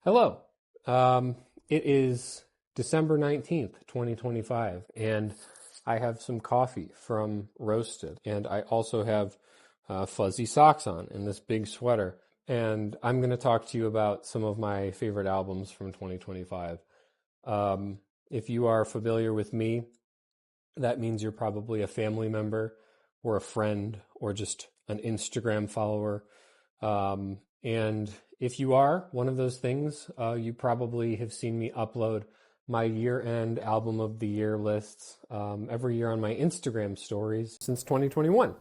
Hello. Um, it is December 19th, 2025, and I have some coffee from Roasted, and I also have fuzzy socks on and this big sweater. And I'm going to talk to you about some of my favorite albums from 2025. Um, if you are familiar with me, that means you're probably a family member or a friend or just an Instagram follower. And if you are one of those things, you probably have seen me upload my year-end album of the year lists every year on my Instagram stories since 2021.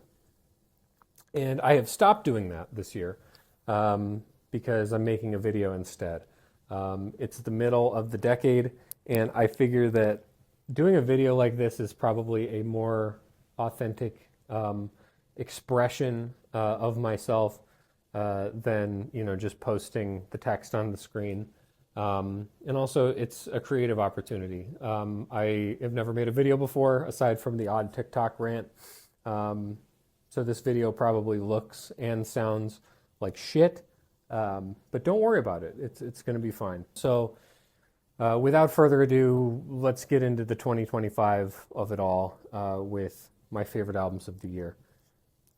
And I have stopped doing that this year because I'm making a video instead. It's the middle of the decade, and I figure that doing a video like this is probably a more authentic expression of myself than just posting the text on the screen. And also, it's a creative opportunity. I have never made a video before, aside from the odd TikTok rant. So this video probably looks and sounds like shit, but don't worry about it. It's going to be fine. So without further ado, let's get into the 2025 of it all with my favorite albums of the year.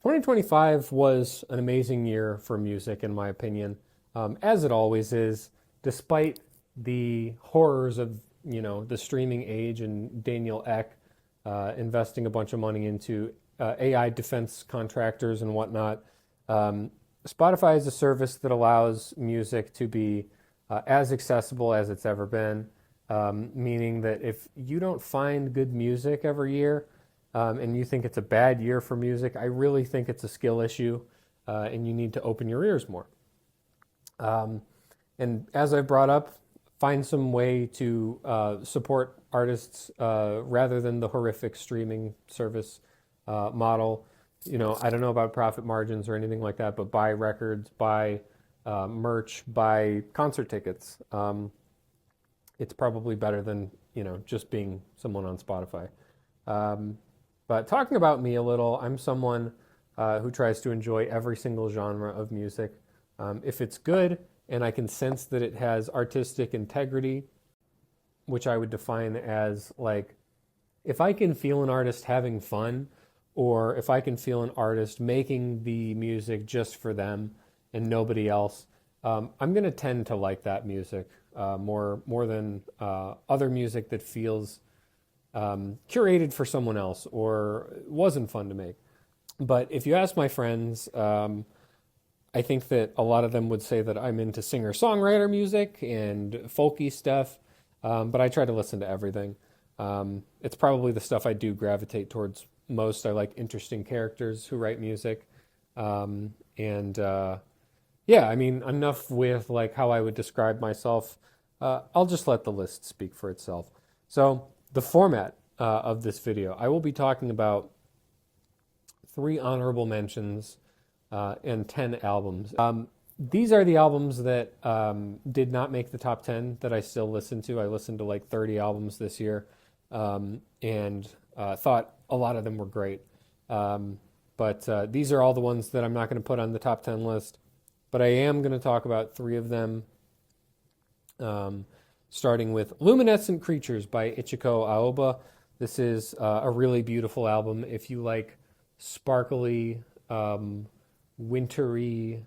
2025 was an amazing year for music, in my opinion, as it always is, despite the horrors of the streaming age and Daniel Ek investing a bunch of money into AI defense contractors and whatnot. Spotify is a service that allows music to be as accessible as it's ever been, meaning that if you don't find good music every year and you think it's a bad year for music, I really think it's a skill issue and you need to open your ears more. And as I brought up, find some way to support artists rather than the horrific streaming service model. I don't know about profit margins or anything like that, but buy records, buy merch, buy concert tickets. It's probably better than just being someone on Spotify. But talking about me a little, I'm someone who tries to enjoy every single genre of music. If it's good and I can sense that it has artistic integrity, which I would define as like, if I can feel an artist having fun, or if I can feel an artist making the music just for them and nobody else, I'm going to tend to like that music more than other music that feels curated for someone else or wasn't fun to make. But if you ask my friends, I think that a lot of them would say that I'm into singer-songwriter music and folky stuff, but I try to listen to everything. It's probably the stuff I do gravitate towards most. I like interesting characters who write music. Yeah, I mean, enough with like how I would describe myself. I'll just let the list speak for itself. So the format of this video, I will be talking about 3 honorable mentions and 10 albums. These are the albums that did not make the top 10 that I still listen to. I listened to like 30 albums this year and thought a lot of them were great. But these are all the ones that I'm not going to put on the top 10 list. But I am going to talk about 3 of them, starting with Luminescent Creatures by Ichiko Aoba. This is a really beautiful album. If you like sparkly, wintry,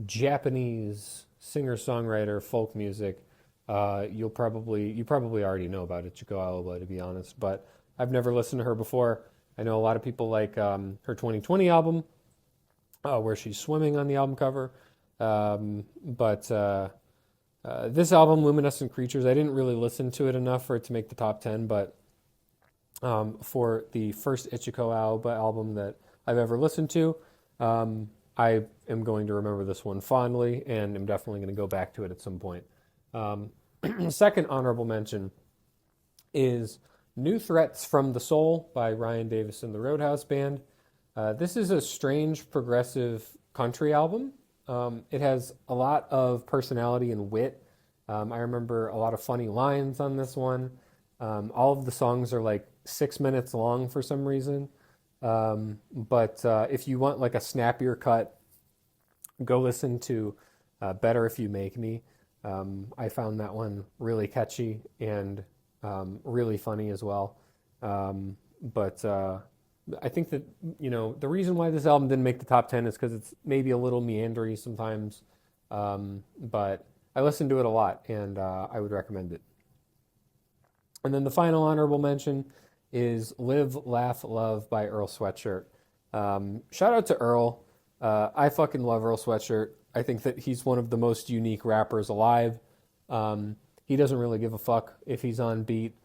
Japanese singer-songwriter folk music, you probably already know about Ichiko Aoba, to be honest, but I've never listened to her before. I know a lot of people like her 2020 album, where she's swimming on the album cover. But this album, Luminescent Creatures, I didn't really listen to it enough for it to make the top 10, but for the first Ichiko Aoba album that I've ever listened to, I am going to remember this one fondly, and I'm definitely going to go back to it at some point. Second honorable mention is New Threats from the Soul by Ryan Davis and the Roadhouse Band. This is a strange progressive country album. It has a lot of personality and wit. I remember a lot of funny lines on this one. All of the songs are like 6 minutes long for some reason. But if you want like a snappier cut, go listen to Better If You Make Me. I found that one really catchy and really funny as well. But I think that, the reason why this album didn't make the top 10 is because it's maybe a little meandery sometimes. But I listen to it a lot, and I would recommend it. And then the final honorable mention is Live, Laugh, Love by Earl Sweatshirt. Shout out to Earl. I fucking love Earl Sweatshirt. I think that he's one of the most unique rappers alive. He doesn't really give a fuck if he's on beat.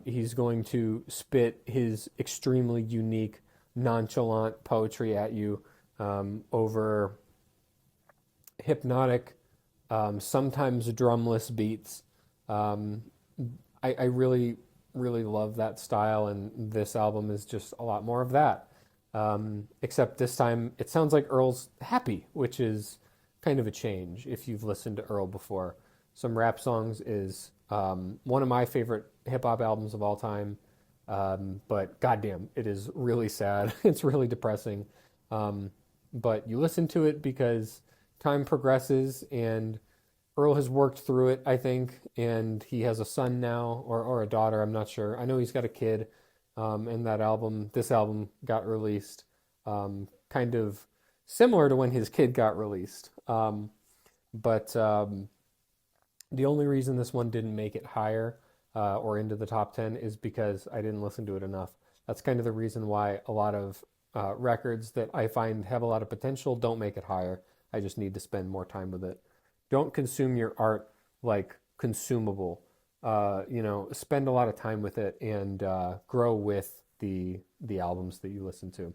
He's going to spit his extremely unique, nonchalant poetry at you over hypnotic, sometimes drumless beats. I really, really love that style, and this album is just a lot more of that. Except this time, it sounds like Earl's happy, which is kind of a change if you've listened to Earl before. Some Rap Songs is one of my favorite hip hop albums of all time, but goddamn, it is really sad. It's really depressing. But you listen to it because time progresses and Earl has worked through it, I think, and he has a son now or a daughter. I'm not sure. I know he's got a kid, and this album got released, kind of similar to when his kid got released. But the only reason this one didn't make it higher or into the top 10 is because I didn't listen to it enough. That's kind of the reason why a lot of records that I find have a lot of potential don't make it higher. I just need to spend more time with it. Don't consume your art like consumable. Spend a lot of time with it and grow with the albums that you listen to.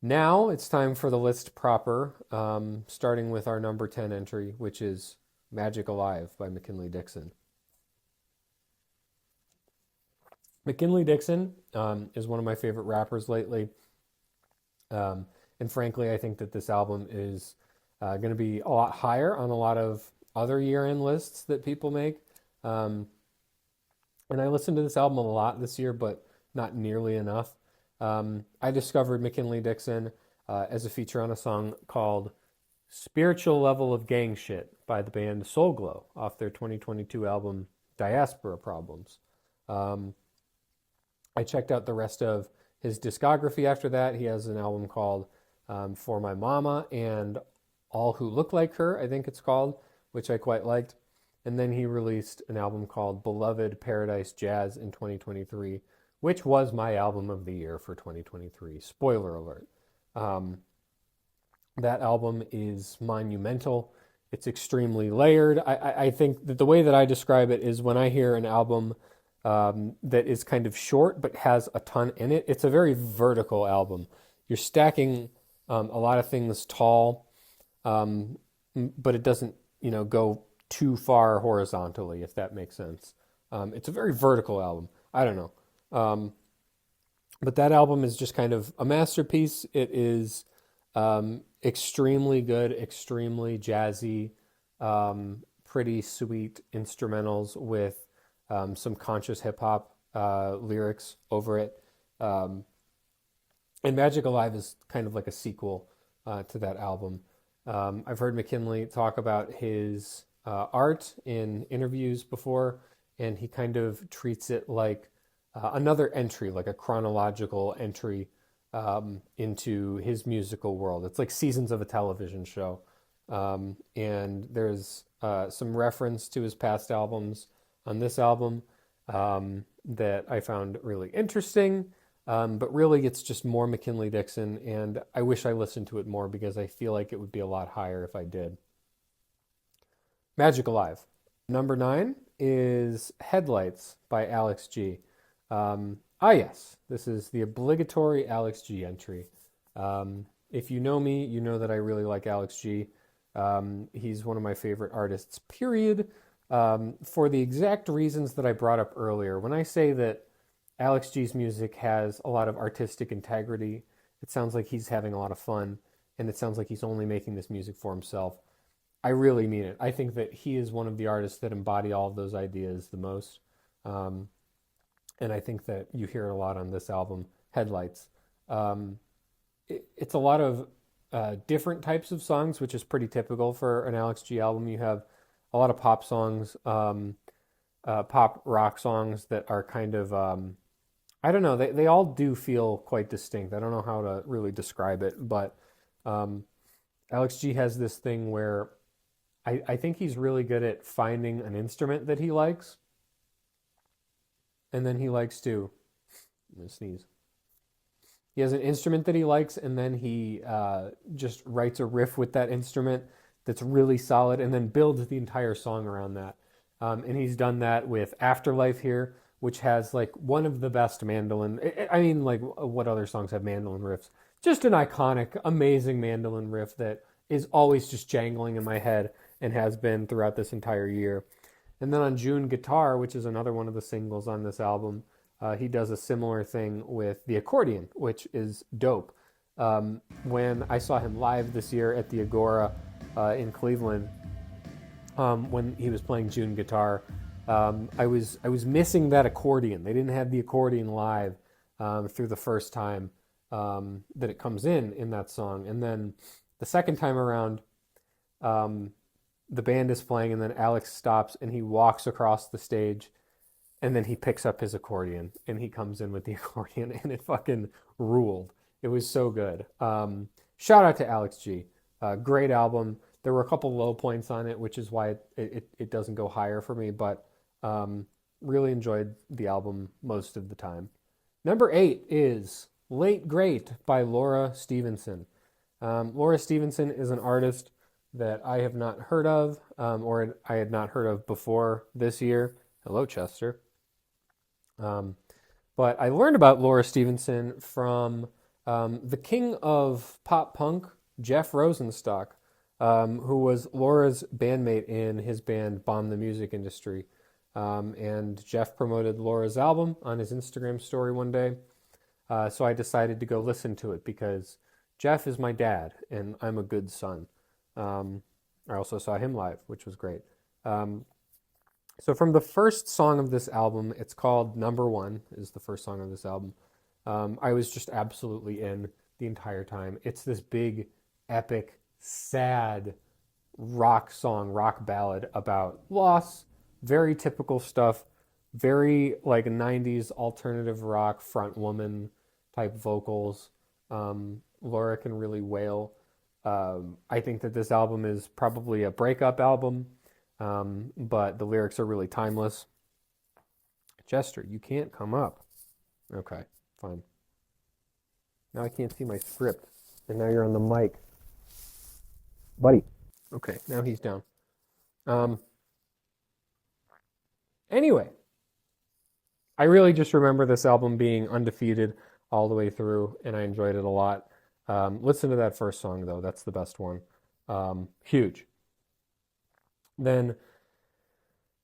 Now it's time for the list proper, starting with our number 10 entry, which is Magic Alive by McKinley Dixon. McKinley Dixon is one of my favorite rappers lately. And frankly, I think that this album is going to be a lot higher on a lot of other year-end lists that people make. And I listened to this album a lot this year, but not nearly enough. I discovered McKinley Dixon as a feature on a song called Spiritual Level of Gang Shit by the band Soul Glow off their 2022 album Diaspora Problems. I checked out the rest of his discography after that. He has an album called For My Mama and All Who Look Like Her, I think it's called, which I quite liked. And then he released an album called Beloved Paradise Jazz in 2023, which was my album of the year for 2023. Spoiler alert. That album is monumental. It's extremely layered. I think that the way that I describe it is when I hear an album that is kind of short but has a ton in it, it's a very vertical album. You're stacking a lot of things tall, but it doesn't, go too far horizontally, if that makes sense. It's a very vertical album. I don't know. But that album is just kind of a masterpiece. It is extremely good, extremely jazzy, pretty sweet instrumentals with some conscious hip hop lyrics over it. And Magic Alive is kind of like a sequel to that album. I've heard McKinley talk about his art in interviews before, and he kind of treats it like another entry, like a chronological entry into his musical world. It's like seasons of a television show. And there's some reference to his past albums on this album that I found really interesting. But really, it's just more McKinley Dixon, and I wish I listened to it more because I feel like it would be a lot higher if I did. Magic Alive. Number 9 is Headlights by Alex G. Yes, this is the obligatory Alex G entry. If you know me, you know that I really like Alex G. He's one of my favorite artists, period, for the exact reasons that I brought up earlier. When I say that Alex G's music has a lot of artistic integrity, it sounds like he's having a lot of fun, and it sounds like he's only making this music for himself. I really mean it. I think that he is one of the artists that embody all of those ideas the most. And I think that you hear it a lot on this album, Headlights. It's a lot of different types of songs, which is pretty typical for an Alex G album. You have a lot of pop songs, pop rock songs that are kind of, I don't know, they all do feel quite distinct. I don't know how to really describe it, but um, Alex G has this thing where I think he's really good at finding an instrument that he likes, and then he likes to, I'm gonna sneeze. He has an instrument that he likes, and then he just writes a riff with that instrument that's really solid, and then builds the entire song around that. And he's done that with Afterlife here, which has like one of the best mandolin. I mean, like, what other songs have mandolin riffs? Just an iconic, amazing mandolin riff that is always just jangling in my head and has been throughout this entire year. And then on June Guitar, which is another one of the singles on this album, he does a similar thing with the accordion, which is dope. When I saw him live this year at the Agora in Cleveland, when he was playing June Guitar, I was missing that accordion. They didn't have the accordion live through the first time that it comes in that song, and then the second time around, the band is playing, and then Alex stops and he walks across the stage, and then he picks up his accordion and he comes in with the accordion, and it fucking ruled. It was so good. Shout out to Alex G. Great album. There were a couple low points on it, which is why it doesn't go higher for me, but really enjoyed the album most of the time. Number 8 is Late Great by Laura Stevenson. Laura Stevenson is an artist that I have not heard of, or I had not heard of before this year. Hello, Chester. But I learned about Laura Stevenson from the king of pop punk, Jeff Rosenstock, who was Laura's bandmate in his band Bomb the Music Industry. And Jeff promoted Laura's album on his Instagram story one day. So I decided to go listen to it because Jeff is my dad and I'm a good son. I also saw him live, which was great. So from the first song of this album, it's called Number One, is the first song of this album. I was just absolutely in the entire time. It's this big, epic, sad rock song, rock ballad about loss, very typical stuff, very like 90s alternative rock front woman type vocals. Laura can really wail. I think that this album is probably a breakup album, but the lyrics are really timeless. Chester, you can't come up. Okay, fine. Now I can't see my script, and now you're on the mic. Buddy. Okay, now he's down. Anyway, I really just remember this album being undefeated all the way through, and I enjoyed it a lot. Listen to that first song, though. That's the best one. Huge. Then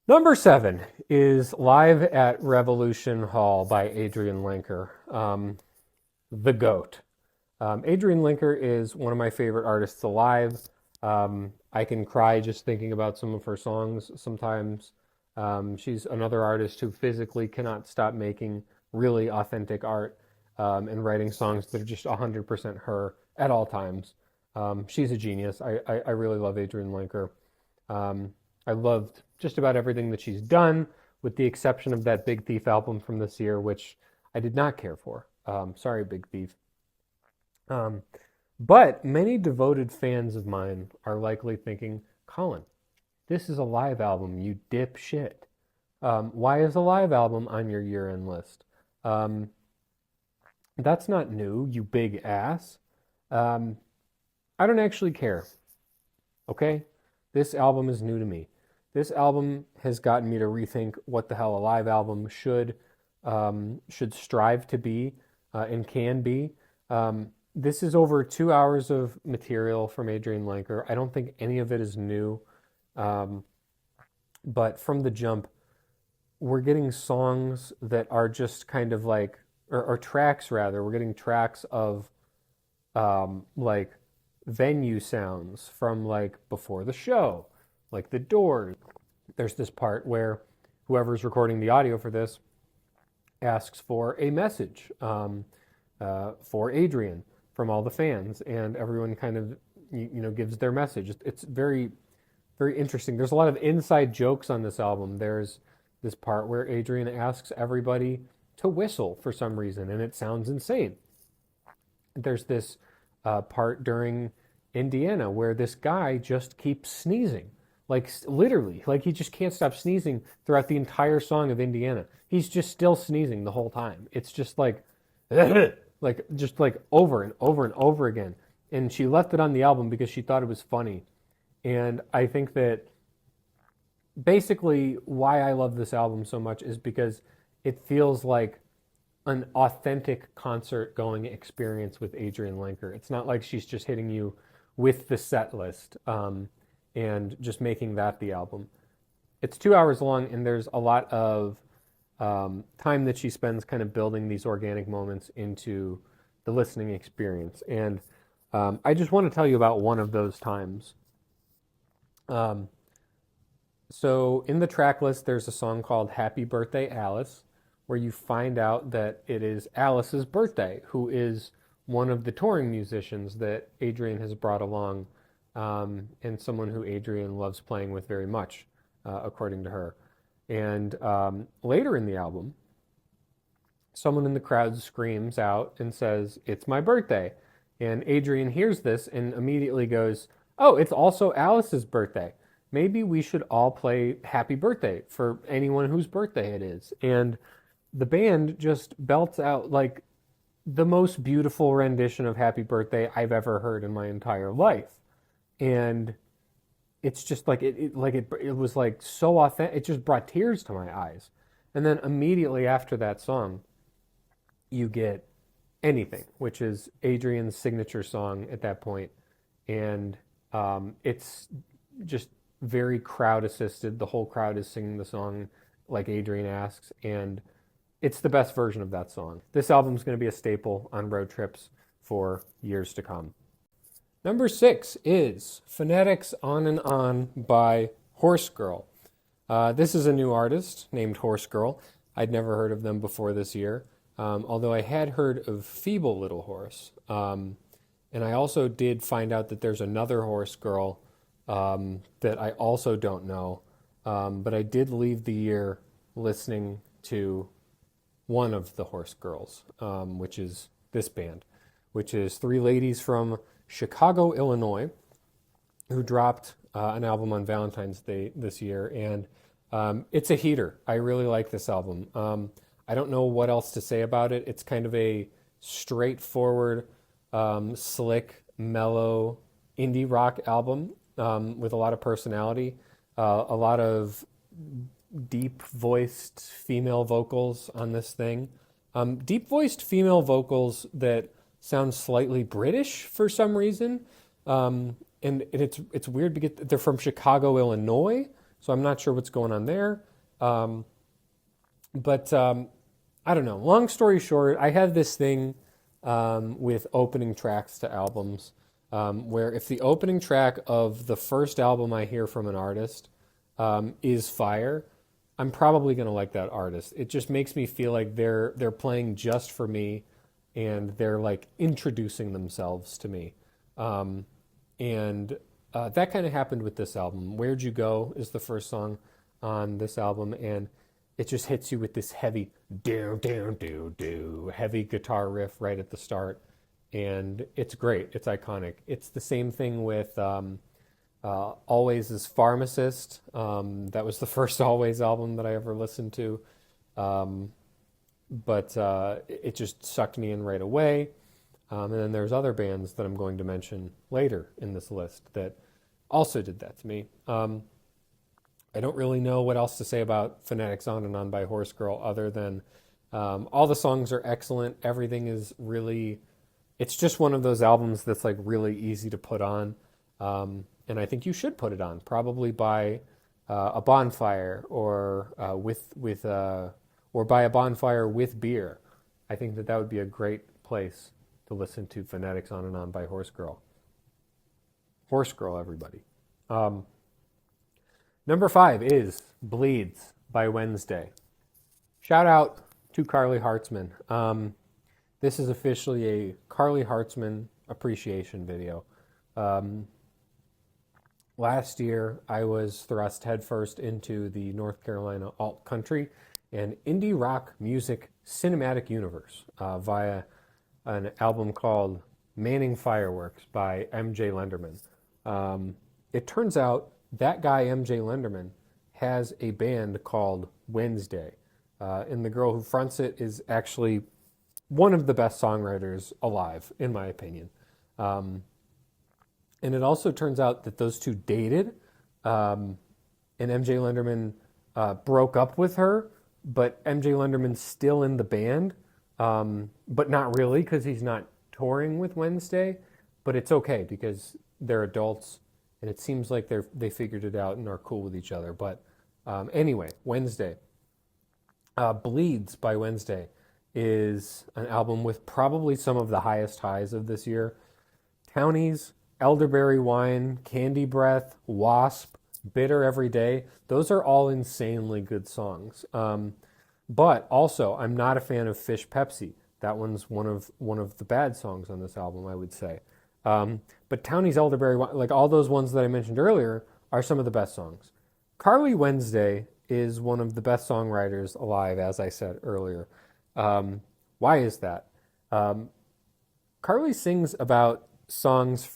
number 7 is Live at Revolution Hall by Adrianne Lenker, the GOAT. Adrianne Lenker is one of my favorite artists alive. I can cry just thinking about some of her songs sometimes. She's another artist who physically cannot stop making really authentic art and writing songs that are just 100% her at all times. She's a genius. I really love Adrianne Lenker. I loved just about everything that she's done, with the exception of that Big Thief album from this year, which I did not care for. Sorry, Big Thief. But many devoted fans of mine are likely thinking, Colin, this is a live album, you dipshit. Why is a live album on your year-end list? That's not new, you big ass. I don't actually care. Okay? This album is new to me. This album has gotten me to rethink what the hell a live album should strive to be and can be. This is over 2 hours of material from Adrianne Lenker. I don't think any of it is new. But from the jump, we're getting songs that are just kind of like, or tracks rather. We're getting tracks of like venue sounds from like before the show, like The Doors. There's this part where whoever's recording the audio for this asks for a message for Adrianne. from all the fans, and everyone kind of gives their message. It's very very interesting. There's a lot of inside jokes on this album. There's this part where Adrian asks everybody to whistle for some reason, and it sounds insane. There's this part during Indiana where this guy just keeps sneezing, like literally, like he just can't stop sneezing throughout the entire song of Indiana. He's just still sneezing the whole time. It's just like, like just like over and over and over again. And she left it on the album because she thought it was funny. And I think that basically why I love this album so much is because it feels like an authentic concert going experience with Adrianne Lenker. It's not like she's just hitting you with the set list and just making that the album. It's 2 hours long, and there's a lot of time that she spends kind of building these organic moments into the listening experience. And I just want to tell you about one of those times. So in the track list, there's a song called Happy Birthday, Alice, where you find out that it is Alice's birthday, who is one of the touring musicians that Adrian has brought along, and someone who Adrian loves playing with very much, according to her. And later in the album, someone in the crowd screams out and says, "It's my birthday." And Adrian hears this and immediately goes, "Oh, it's also Alice's birthday. Maybe we should all play Happy Birthday for anyone whose birthday it is." And the band just belts out like the most beautiful rendition of Happy Birthday I've ever heard in my entire life. And it's just like it was like so authentic. It just brought tears to my eyes. And then immediately after that song, you get Anything, which is Adrian's signature song at that point. And it's just very crowd assisted. The whole crowd is singing the song like Adrian asks, and it's the best version of that song. This album's going to be a staple on road trips for years to come. Number 6 is Phonetics On and On by Horse Girl. This is a new artist named Horse Girl. I'd never heard of them before this year, although I had heard of Feeble Little Horse. And I also did find out that there's another Horse Girl that I also don't know. But I did leave the year listening to one of the Horse Girls, which is this band, which is 3 ladies from Chicago, Illinois, who dropped an album on Valentine's Day this year. And it's a heater. I really like this album. I don't know what else to say about it. It's kind of a straightforward, slick, mellow indie rock album with a lot of personality, a lot of deep-voiced female vocals on this thing. Deep-voiced female vocals that sound slightly British for some reason. And it's weird because they're from Chicago, Illinois, so I'm not sure what's going on there. But I don't know. Long story short, I have this thing with opening tracks to albums where if the opening track of the first album I hear from an artist is fire, I'm probably going to like that artist. It just makes me feel like they're playing just for me, and they're like introducing themselves to me. And that kind of happened with this album. Where'd You Go is the first song on this album, and it just hits you with this heavy heavy guitar riff right at the start, and it's great. It's iconic. It's the same thing with Always as Pharmacist. That was the first Always album that I ever listened to, but it just sucked me in right away. And then there's other bands that I'm going to mention later in this list that also did that to me. I don't really know what else to say about Phonetics On and On by Horse Girl other than all the songs are excellent. Everything is really, it's just one of those albums that's like really easy to put on. And I think you should put it on, probably by a bonfire or or by a bonfire with beer. I think that would be a great place to listen to Phonetics On and On by Horse Girl. Horse Girl, everybody. Number 5 is Bleeds by Wednesday. Shout out to Carly Hartzman. This is officially a Carly Hartzman appreciation video. Um, Last year, I was thrust headfirst into the North Carolina alt country and indie rock music cinematic universe via an album called Manning Fireworks by MJ Lenderman. It turns out that guy, MJ Lenderman, has a band called Wednesday. And the girl who fronts it is actually one of the best songwriters alive, in my opinion. And it also turns out that those two dated, and MJ Lenderman broke up with her, but MJ Lenderman's still in the band, but not really because he's not touring with Wednesday. But it's okay because they're adults, and it seems like they figured it out and are cool with each other. But anyway, Wednesday. Bleeds by Wednesday is an album with probably some of the highest highs of this year. Townies, Elderberry Wine, Candy Breath, Wasp, Bitter Every Day. Those are all insanely good songs. But also, I'm not a fan of Fish Pepsi. That one's one of the bad songs on this album, I would say. But Townies, Elderberry Wine, like all those ones that I mentioned earlier, are some of the best songs. Carly Wednesday is one of the best songwriters alive, as I said earlier. Why is that? Carly sings about sings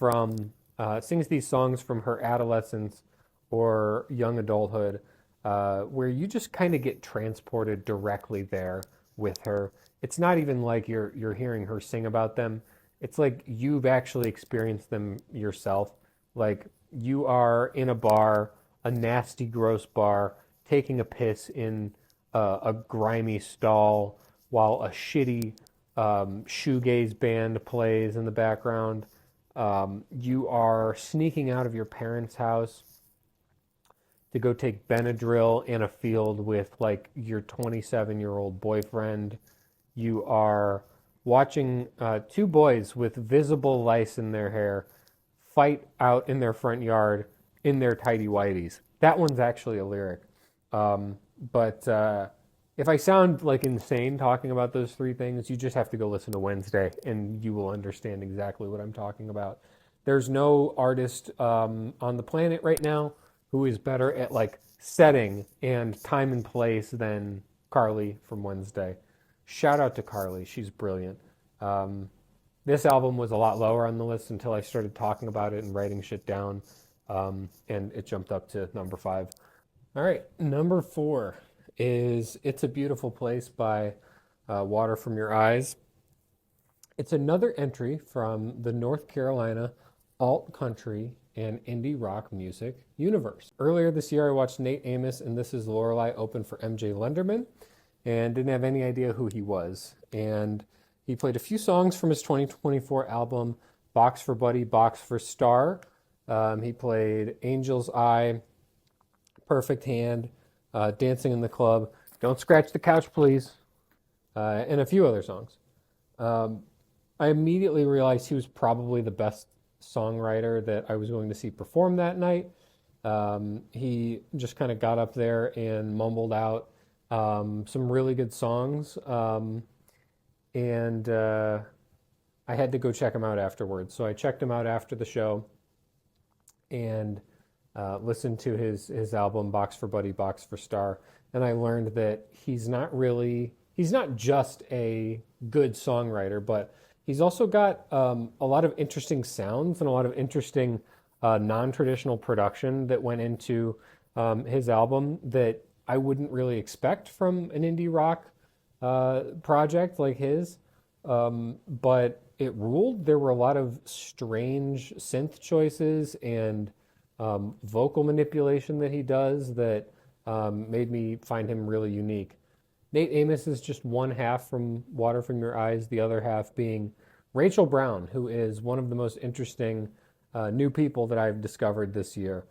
these songs from her adolescence or young adulthood, where you just kind of get transported directly there with her. It's not even like you're hearing her sing about them. It's like you've actually experienced them yourself. Like you are in a bar, a nasty, gross bar, taking a piss in a grimy stall while a shitty shoegaze band plays in the background. You are sneaking out of your parents' house to go take Benadryl in a field with like your 27-year-old boyfriend. You are watching two boys with visible lice in their hair fight out in their front yard in their tighty whities. That one's actually a lyric. But if I sound like insane talking about those three things, you just have to go listen to Wednesday and you will understand exactly what I'm talking about. There's no artist on the planet right now who is better at like setting and time and place than Carly from Wednesday. Shout out to Carly. She's brilliant. This album was a lot lower on the list until I started talking about it and writing shit down. And it jumped up to number 5. All right, number 4 is It's a Beautiful Place by Water From Your Eyes. It's another entry from the North Carolina alt country and indie rock music universe. Earlier this year, I watched Nate Amos and This Is Lorelei open for MJ Lenderman and didn't have any idea who he was. And he played a few songs from his 2024 album, Box for Buddy, Box for Star. He played Angel's Eye, Perfect Hand, Dancing in the Club, Don't Scratch the Couch Please, and a few other songs. I immediately realized he was probably the best songwriter that I was going to see perform that night. He just kind of got up there and mumbled out some really good songs, and I had to go check him out afterwards. So I checked him out after the show and listened to his album Box for Buddy, Box for Star, and I learned that he's not just a good songwriter, but he's also got a lot of interesting sounds and a lot of interesting non-traditional production that went into his album that I wouldn't really expect from an indie rock project like his. But it ruled. There were a lot of strange synth choices and vocal manipulation that he does that made me find him really unique. Nate Amos is just one half from Water From Your Eyes, the other half being Rachel Brown, who is one of the most interesting new people that I've discovered this year.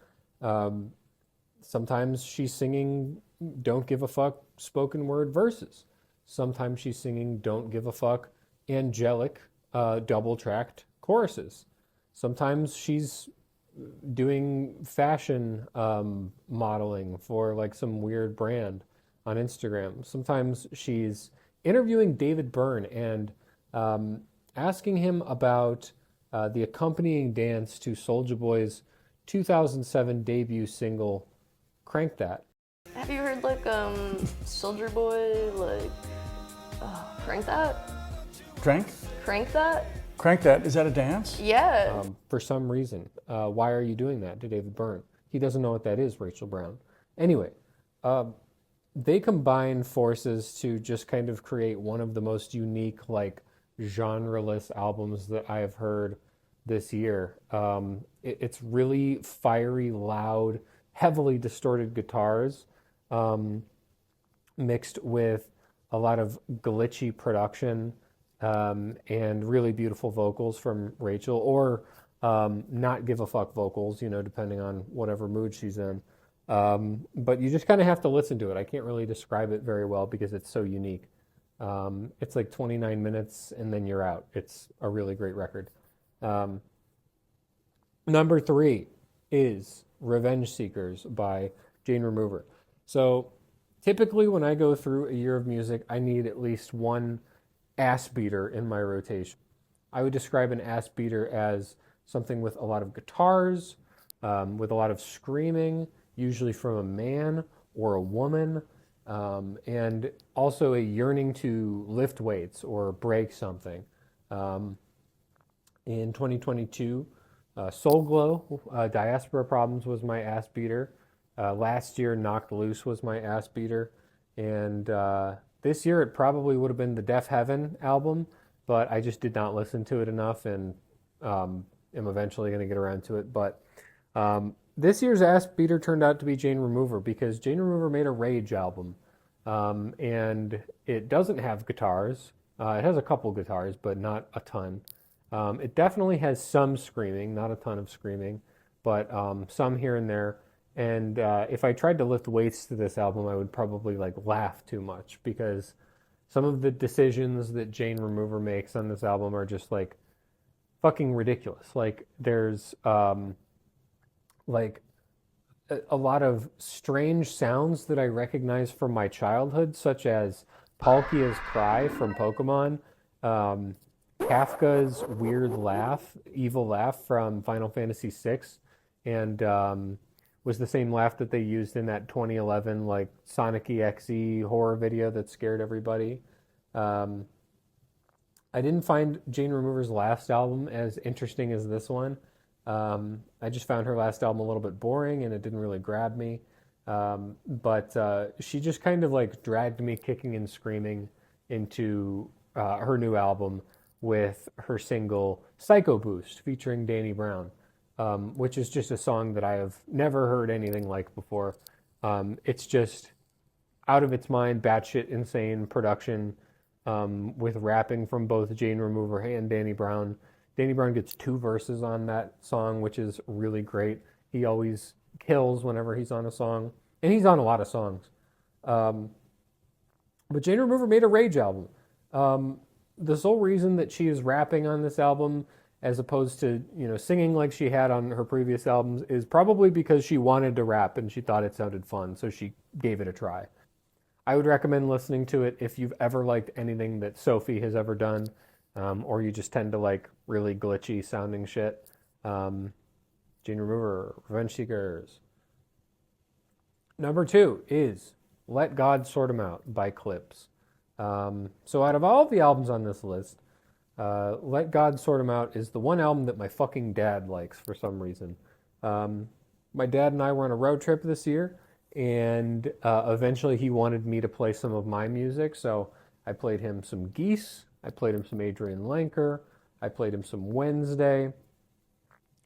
Sometimes she's singing Don't Give a Fuck spoken word verses. Sometimes she's singing Don't Give a Fuck angelic double-tracked choruses. Sometimes she's doing fashion modeling for like some weird brand on Instagram. Sometimes she's interviewing David Byrne and asking him about the accompanying dance to Soulja Boy's 2007 debut single, Crank That. Have you heard like Soldier Boy like Crank That? Crank? Crank That? Crank That. Is that a dance? Yeah. For some reason. Why are you doing that to David Byrne? He doesn't know what that is, Rachel Brown. Anyway, they combine forces to just kind of create one of the most unique, like, genre-less albums that I have heard this year. It's really fiery, loud, heavily distorted guitars, mixed with a lot of glitchy production, and really beautiful vocals from Rachel, or not give a fuck vocals, depending on whatever mood she's in. But you just kind of have to listen to it. I can't really describe it very well because it's so unique. It's like 29 minutes and then you're out. It's a really great record. Number 3 is Revenge Seekers by Jane Remover. So typically when I go through a year of music, I need at least one ass beater in my rotation. I would describe an ass beater as something with a lot of guitars, with a lot of screaming, usually from a man or a woman, and also a yearning to lift weights or break something. In 2022, Soul Glow, Diaspora Problems was my ass beater. Last year, Knocked Loose was my ass beater. And this year, it probably would have been the Deaf Heaven album, but I just did not listen to it enough and am eventually going to get around to it. But this year's ass beater turned out to be Jane Remover because Jane Remover made a Rage album. And it doesn't have guitars. It has a couple guitars, but not a ton. It definitely has some screaming, not a ton of screaming, but some here and there. And if I tried to lift weights to this album, I would probably laugh too much because some of the decisions that Jane Remover makes on this album are just fucking ridiculous. There's a lot of strange sounds that I recognize from my childhood, such as Palkia's cry from Pokemon, Kafka's weird laugh, evil laugh from Final Fantasy VI, and was the same laugh that they used in that 2011 Sonic EXE horror video that scared everybody. I didn't find Jane Remover's last album as interesting as this one. I just found her last album a little bit boring and it didn't really grab me. But she just kind of dragged me kicking and screaming into her new album with her single Psycho Boost featuring Danny Brown, which is just a song that I have never heard anything like before. It's just out of its mind, batshit insane production, with rapping from both Jane Remover and Danny Brown. Danny Brown gets 2 verses on that song, which is really great. He always kills whenever he's on a song, and he's on a lot of songs. But Jane Remover made a Rage album. The sole reason that she is rapping on this album, as opposed to singing like she had on her previous albums, is probably because she wanted to rap and she thought it sounded fun, so she gave it a try. I would recommend listening to it if you've ever liked anything that Sophie has ever done. Or you just tend to like really glitchy sounding shit. Jane Remover, Revenge Seekers. Number 2 is Let God Sort 'Em Out by Clips. So out of all of the albums on this list, Let God Sort 'Em Out is the one album that my fucking dad likes for some reason. My dad and I were on a road trip this year, and eventually he wanted me to play some of my music, so I played him some Geese, I played him some Adrian Lenker, I played him some Wednesday,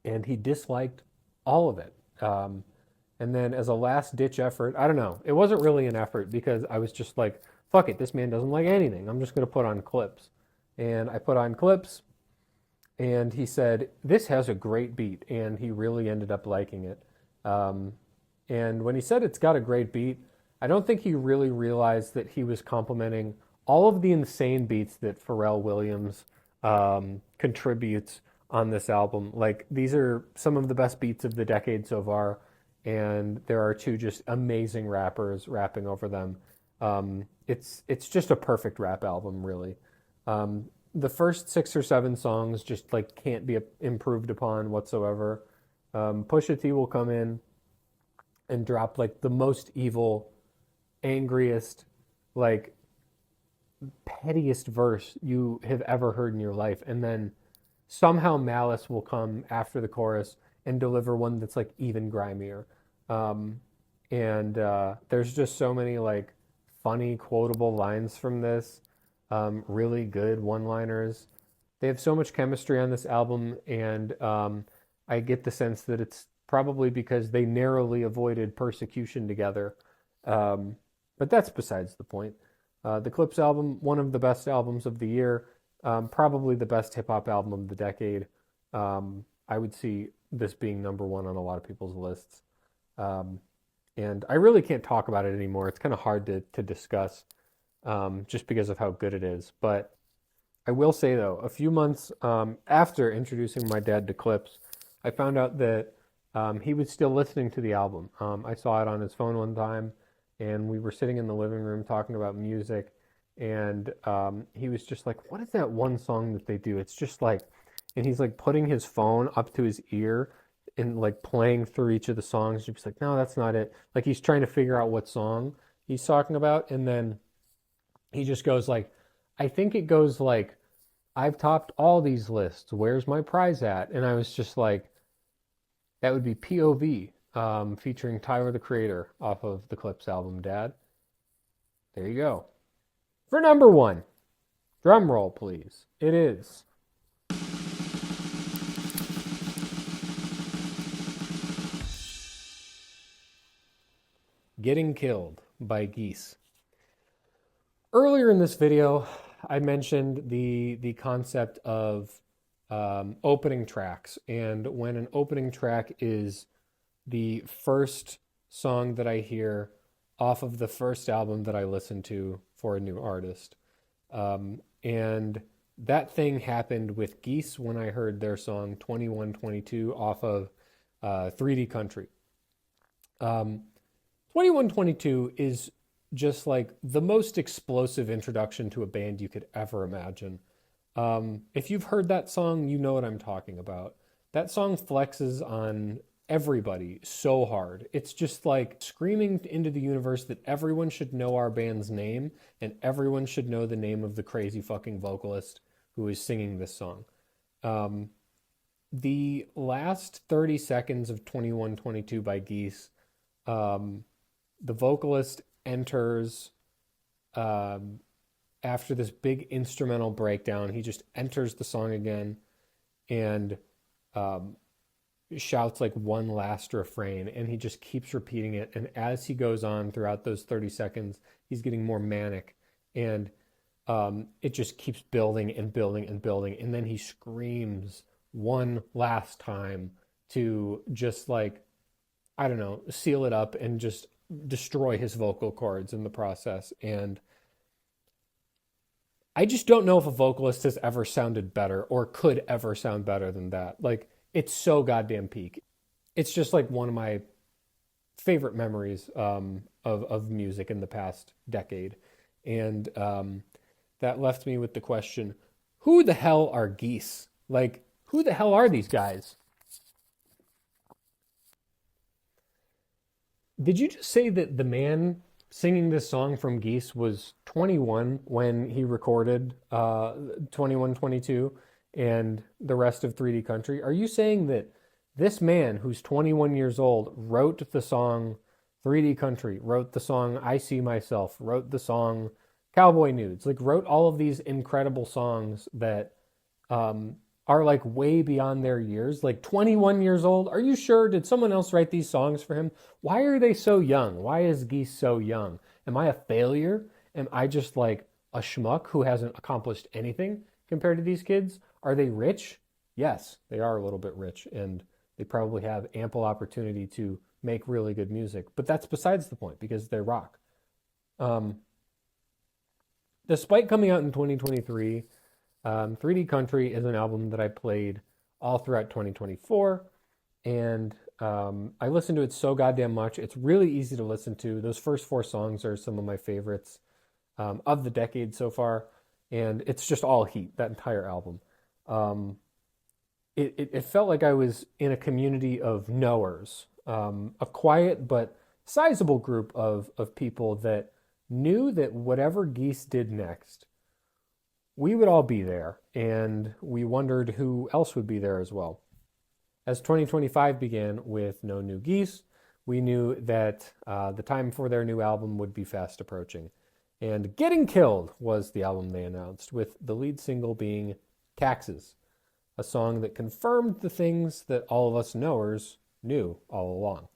and he disliked all of it. And then as a last-ditch effort, I don't know, it wasn't really an effort because I was just like, fuck it, this man doesn't like anything. I'm just going to put on Clips. And I put on Clips, and he said, this has a great beat, and he really ended up liking it. And when he said it's got a great beat, I don't think he really realized that he was complimenting all of the insane beats that Pharrell Williams contributes on this album. These are some of the best beats of the decade so far, and there are 2 just amazing rappers rapping over them. It's just a perfect rap album, really. the first 6 or 7 songs just like can't be improved upon whatsoever. Pusha T will come in and drop like the most evil, angriest, like pettiest verse you have ever heard in your life, and then somehow Malice will come after the chorus and deliver one that's like even grimier. And there's just so many like funny quotable lines from this, really good one-liners. They have so much chemistry on this album, and I get the sense that it's probably because they narrowly avoided persecution together. But that's besides the point. The Clipse album, one of the best albums of the year, probably the best hip hop album of the decade. I would see this being number one on a lot of people's lists. And I really can't talk about it anymore. It's kind of hard to discuss, just because of how good it is. But I will say, though, a few months after introducing my dad to Clipse, I found out that he was still listening to the album. I saw it on his phone one time, and we were sitting in the living room talking about music, and he was just like, what is that one song that they do? It's just like, and he's like putting his phone up to his ear and like playing through each of the songs. He's like, no, that's not it. Like he's trying to figure out what song he's talking about, and then he just goes like, I think it goes like, I've topped all these lists. Where's my prize at? And I was just like, that would be POV, featuring Tyler, the Creator, off of the Clipse album, Dad. There you go. For number one, drum roll, please. It is Getting Killed by Geese. Earlier in this video, I mentioned the concept of opening tracks, and when an opening track is the first song that I hear off of the first album that I listen to for a new artist. And that thing happened with Geese when I heard their song 2122 off of 3D Country. 2122 is just like the most explosive introduction to a band you could ever imagine. If you've heard that song, you know what I'm talking about. That song flexes on everybody so hard. It's just like screaming into the universe that everyone should know our band's name and everyone should know the name of the crazy fucking vocalist who is singing this song. The last 30 seconds of 2122 by Geese, the vocalist enters after this big instrumental breakdown. He just enters the song again and shouts like one last refrain, and he just keeps repeating it. And as he goes on throughout those 30 seconds, he's getting more manic, and it just keeps building and building and building. And then he screams one last time to just like, I don't know, seal it up and just destroy his vocal cords in the process. And I just don't know if a vocalist has ever sounded better or could ever sound better than that. Like, it's so goddamn peak. It's just like one of my favorite memories of music in the past decade. And that left me with the question, who the hell are Geese? Like, who the hell are these guys? Did you just say that the man singing this song from Geese was 21 when he recorded 2122 and the rest of 3D Country? Are you saying that this man who's 21 years old wrote the song 3D Country, wrote the song I See Myself, wrote the song Cowboy Nudes, like wrote all of these incredible songs that are like way beyond their years, like 21 years old? Are you sure? Did someone else write these songs for him? Why are they so young? Why is Geese so young? Am I a failure? Am I just like a schmuck who hasn't accomplished anything compared to these kids? Are they rich? Yes, they are a little bit rich, and they probably have ample opportunity to make really good music. But that's besides the point, because they rock. Despite coming out in 2023, 3D Country is an album that I played all throughout 2024, and I listened to it so goddamn much. It's really easy to listen to. Those first 4 songs are some of my favorites of the decade so far. and it's just all heat, that entire album. It felt like I was in a community of knowers, a quiet but sizable group of people that knew that whatever Geese did next, we would all be there, and we wondered who else would be there as well. As 2025 began with no new Geese, we knew that the time for their new album would be fast approaching. And Getting Killed was the album they announced, with the lead single being Taxes, a song that confirmed the things that all of us knowers knew all along.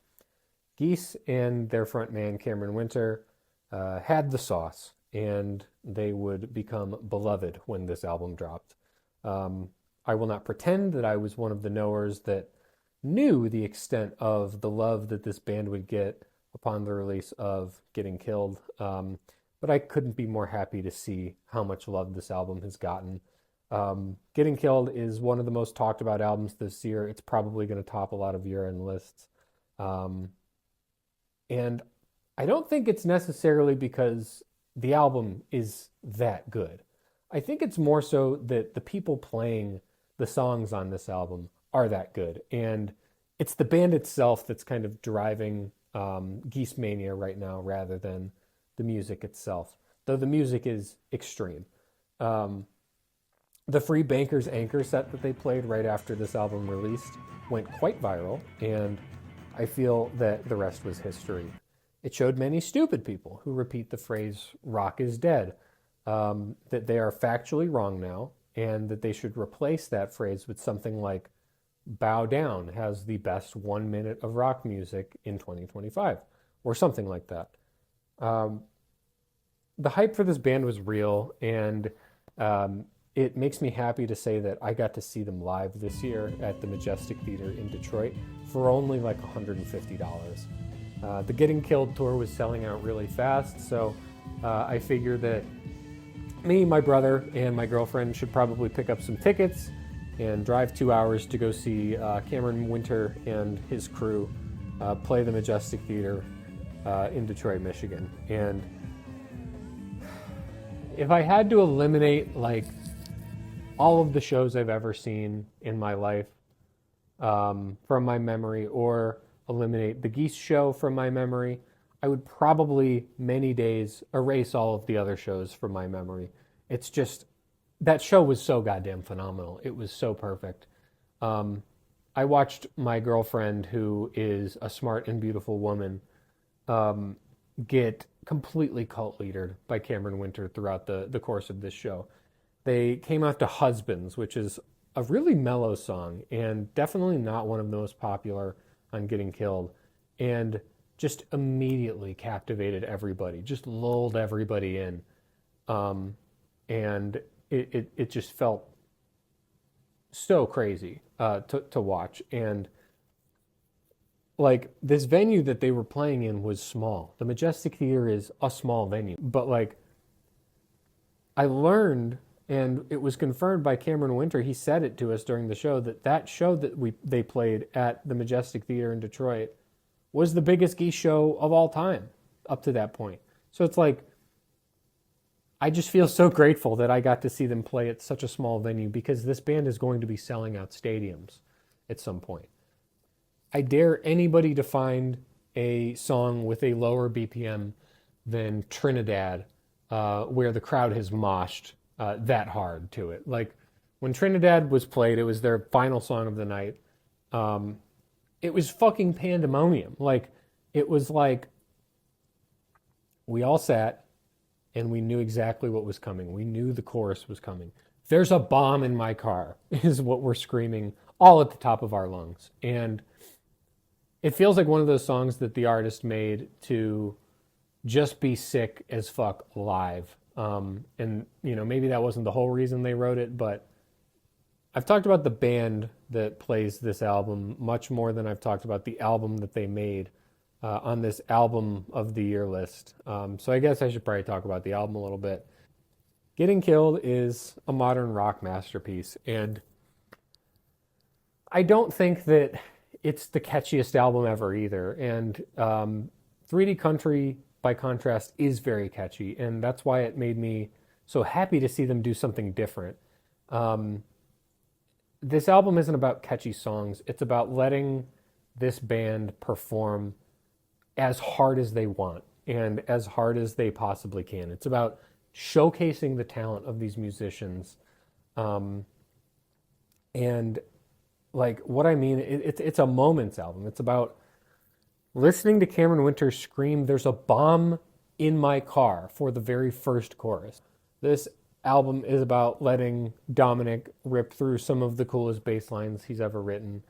Geese and their frontman Cameron Winter had the sauce, and they would become beloved when this album dropped. I will not pretend that I was one of the knowers that knew the extent of the love that this band would get upon the release of Getting Killed, but I couldn't be more happy to see how much love this album has gotten. Getting Killed is one of the most talked about albums this year. It's probably going to top a lot of year-end lists. And I don't think it's necessarily because the album is that good. I think it's more so that the people playing the songs on this album are that good. And it's the band itself that's kind of driving Geese Mania right now rather than the music itself, though the music is extreme. The Free Bankers Anchor set that they played right after this album released went quite viral, and I feel that the rest was history. It showed many stupid people who repeat the phrase rock is dead, that they are factually wrong now, and that they should replace that phrase with something like Bow Down has the best 1 minute of rock music in 2025, or something like that. The hype for this band was real, and it makes me happy to say that I got to see them live this year at the Majestic Theater in Detroit for only like $150. The Getting Killed tour was selling out really fast, so I figure that me, my brother, and my girlfriend should probably pick up some tickets and drive 2 hours to go see Cameron Winter and his crew play the Majestic Theater in Detroit, Michigan. And if I had to eliminate like all of the shows I've ever seen in my life from my memory, or eliminate the Geese show from my memory, I would probably many days erase all of the other shows from my memory. It's just, that show was so goddamn phenomenal. It was so perfect. I watched my girlfriend, who is a smart and beautiful woman, get completely cult leadered by Cameron Winter throughout the course of this show. They came out to Husbands, which is a really mellow song and definitely not one of the most popular on Getting Killed, and just immediately captivated everybody, just lulled everybody in. And it just felt so crazy to watch. And like, this venue that they were playing in was small. The Majestic Theater is a small venue, but like, I learned, and it was confirmed by Cameron Winter, he said it to us during the show, that show that they played at the Majestic Theater in Detroit was the biggest Geese show of all time up to that point. So it's like, I just feel so grateful that I got to see them play at such a small venue, because this band is going to be selling out stadiums at some point. I dare anybody to find a song with a lower BPM than Trinidad, where the crowd has moshed that hard to it. Like, when Trinidad was played, it was their final song of the night. It was fucking pandemonium. Like, it was like, we all sat and we knew exactly what was coming. We knew the chorus was coming. There's a bomb in my car is what we're screaming all at the top of our lungs. And it feels like one of those songs that the artist made to just be sick as fuck live. And, you know, maybe that wasn't the whole reason they wrote it, but I've talked about the band that plays this album much more than I've talked about the album that they made on this album of the year list. So I guess I should probably talk about the album a little bit. Getting Killed is a modern rock masterpiece, and I don't think that it's the catchiest album ever either. And 3D Country, by contrast, is very catchy, and that's why it made me so happy to see them do something different. This album isn't about catchy songs. It's about letting this band perform as hard as they want and as hard as they possibly can. It's about showcasing the talent of these musicians. And like what I mean, it's a moments album. It's about listening to Cameron Winters scream, "There's a bomb in my car" for the very first chorus. This album is about letting Dominic rip through some of the coolest bass lines he's ever written.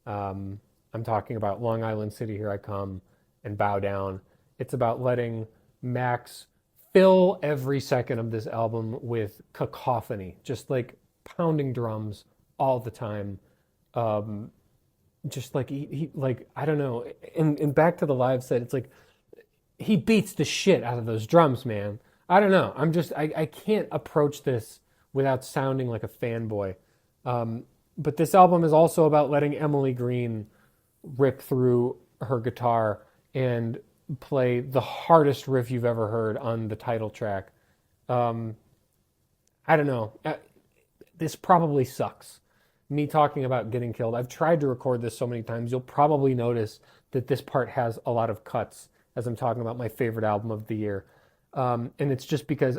I'm talking about Long Island City, Here I Come, and Bow Down. It's about letting Max fill every second of this album with cacophony, just like pounding drums all the time. Just like he like, I don't know. And back to the live set, it's like he beats the shit out of those drums, man. I don't know. I can't approach this without sounding like a fanboy. But this album is also about letting Emily Green rip through her guitar and play the hardest riff you've ever heard on the title track. I don't know. This probably sucks. Me talking about getting killed. I've tried to record this so many times. You'll probably notice that this part has a lot of cuts as I'm talking about my favorite album of the year. And it's just because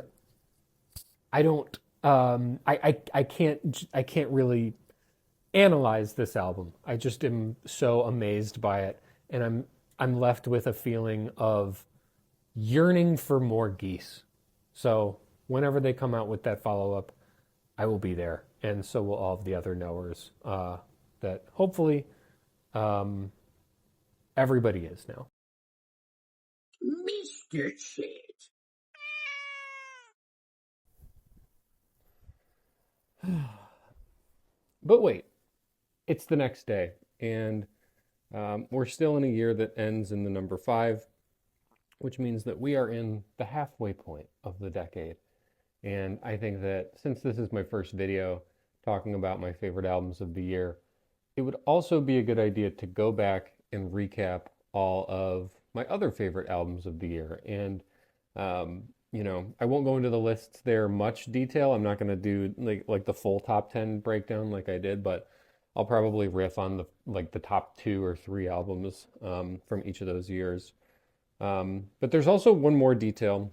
I don't, I can't really analyze this album. I just am so amazed by it. And I'm left with a feeling of yearning for more Geese. So whenever they come out with that follow-up, I will be there. And so will all of the other knowers that hopefully everybody is now. Mr. Shit. But wait, it's the next day, and we're still in a year that ends in the number 5, which means that we are in the halfway point of the decade. And I think that since this is my first video talking about my favorite albums of the year, it would also be a good idea to go back and recap all of my other favorite albums of the year. And I won't go into the lists there much detail. I'm not going to do like the full top 10 breakdown like I did, but I'll probably riff on the top 2 or 3 albums from each of those years. But there's also one more detail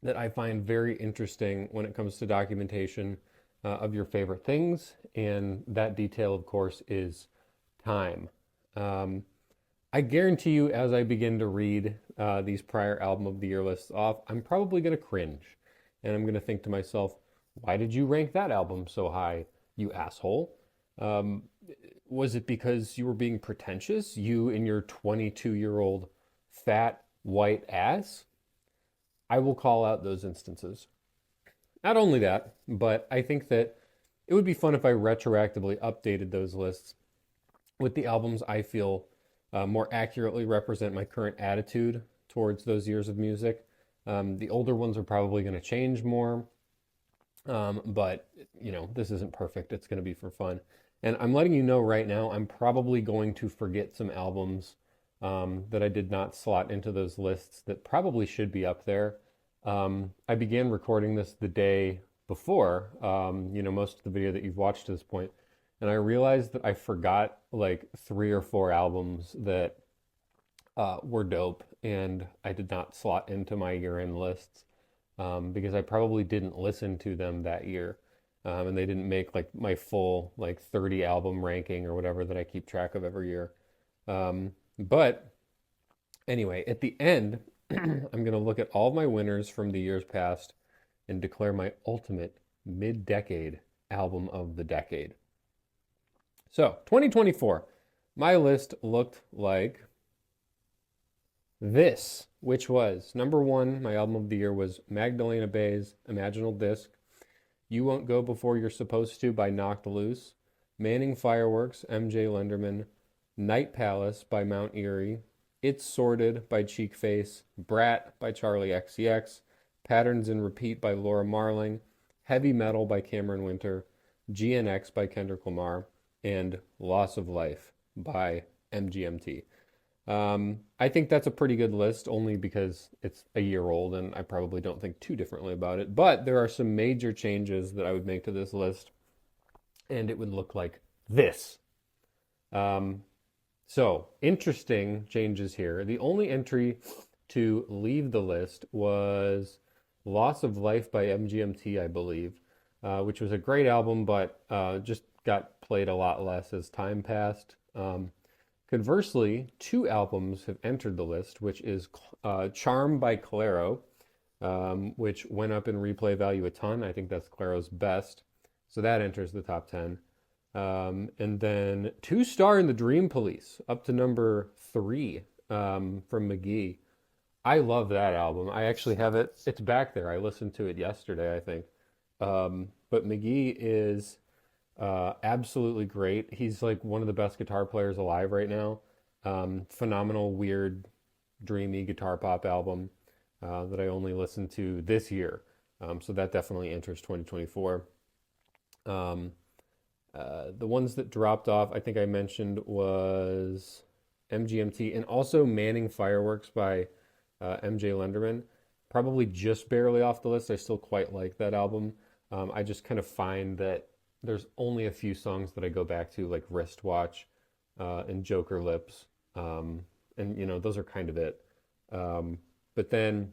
that I find very interesting when it comes to documentation of your favorite things, and that detail, of course, is time. I guarantee you, as I begin to read these prior album of the year lists off, I'm probably going to cringe. And I'm going to think to myself, why did you rank that album so high, you asshole? Was it because you were being pretentious? You and your 22-year-old fat white ass? I will call out those instances. Not only that, but I think that it would be fun if I retroactively updated those lists with the albums I feel more accurately represent my current attitude towards those years of music. The older ones are probably going to change more, but this isn't perfect. It's going to be for fun. And I'm letting you know right now, I'm probably going to forget some albums that I did not slot into those lists that probably should be up there. I began recording this the day before, most of the video that you've watched to this point, and I realized that I forgot like 3 or 4 albums that were dope, and I did not slot into my year-end lists because I probably didn't listen to them that year, and they didn't make like my full like 30 album ranking or whatever that I keep track of every year. But anyway, at the end, I'm going to look at all of my winners from the years past and declare my ultimate mid-decade album of the decade. So, 2024, my list looked like this, which was number 1, my album of the year was Magdalena Bay's Imaginal Disc, You Won't Go Before You're Supposed To by Knocked Loose, Manning Fireworks, MJ Lenderman, Night Palace by Mount Eerie, It's Sorted by Cheekface, Brat by Charlie XCX, Patterns in Repeat by Laura Marling, Heavy Metal by Cameron Winter, GNX by Kendrick Lamar, and Loss of Life by MGMT. I think that's a pretty good list only because it's a year old and I probably don't think too differently about it. But there are some major changes that I would make to this list, and it would look like this. Um, so, interesting changes here. The only entry to leave the list was Loss of Life by MGMT, I believe, which was a great album, but just got played a lot less as time passed. Conversely, two albums have entered the list, which is Charm by Clairo, which went up in replay value a ton. I think that's Clairo's best. So that enters the top 10. And then Two Star and the Dream Police, up to number 3 from McGee. I love that album. I actually have it. It's back there. I listened to it yesterday, I think. But McGee is absolutely great. He's like one of the best guitar players alive right now. Phenomenal, weird, dreamy guitar pop album that I only listened to this year. So that definitely enters 2024. The ones that dropped off, I think I mentioned, was MGMT and also Manning Fireworks by MJ Lenderman. Probably just barely off the list. I still quite like that album. I just kind of find that there's only a few songs that I go back to, like Wristwatch and Joker Lips. And, you know, those are kind of it. But then,